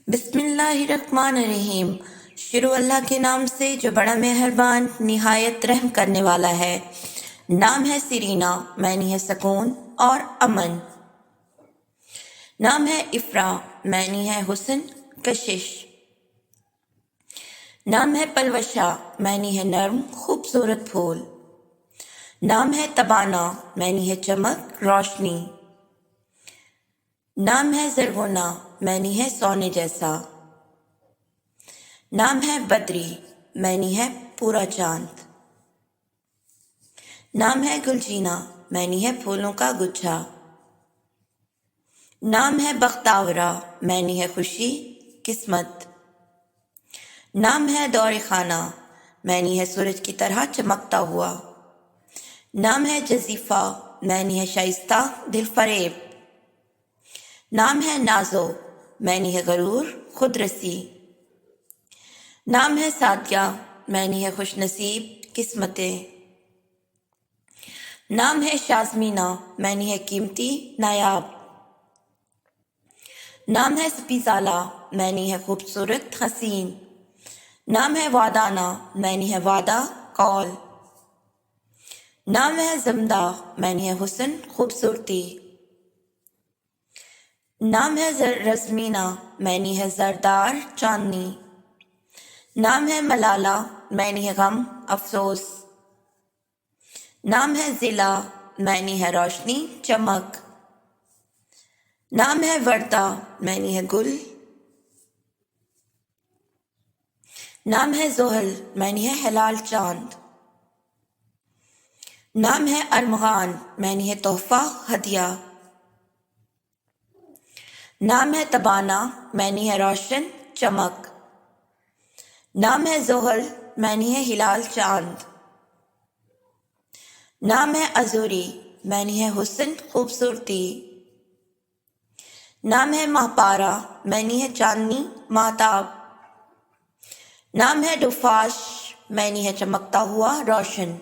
بسم اللہ الرحمن الرحیم۔ شروع اللہ کے نام سے جو بڑا مہربان نہایت رحم کرنے والا ہے۔ نام ہے سیرینا، معنی ہے سکون اور امن۔ نام ہے افرا، معنی ہے حسن کشش۔ نام ہے پلوشا، معنی ہے نرم خوبصورت پھول۔ نام ہے تبانا، معنی ہے چمک روشنی۔ نام ہے زرغنا، معنی ہے سونے جیسا۔ نام ہے بدری، معنی ہے پورا چاند۔ نام ہے گلجینا، معنی ہے پھولوں کا گچھا۔ نام ہے بختاورا، معنی ہے خوشی قسمت۔ نام ہے دور خانہ، معنی ہے سورج کی طرح چمکتا ہوا۔ نام ہے جزیفہ، معنی ہے شائستہ دل فریب۔ نام ہے نازو، معنی ہے غرور خود رسی۔ نام ہے سعدیہ، معنی ہے خوش نصیب قسمتیں۔ نام ہے شازمینہ، معنی ہے قیمتی نایاب۔ نام ہے سپیزالہ، معنی ہے خوبصورت حسین۔ نام ہے وعدانہ، معنی ہے وعدہ قول۔ نام ہے زمدہ، معنی ہے حسن خوبصورتی۔ نام ہے رزمینہ، معنی ہے زردار چاندنی۔ نام ہے ملالہ، معنی ہے غم افسوس۔ نام ہے ضلع، معنی ہے روشنی چمک۔ نام ہے وردہ، معنی ہے گل۔ نام ہے زحل، معنی ہے ہلال چاند۔ نام ہے ارمغان، معنی ہے تحفہ ہدیہ۔ نام ہے تبانا، معنی ہے روشن چمک۔ نام ہے زحل، معنی ہے ہلال چاند۔ نام ہے ازوری، معنی ہے حسن خوبصورتی۔ نام ہے ماہپارا، معنی ہے چاندنی ماہتاب۔ نام ہے ڈفاش، معنی ہے چمکتا ہوا روشن۔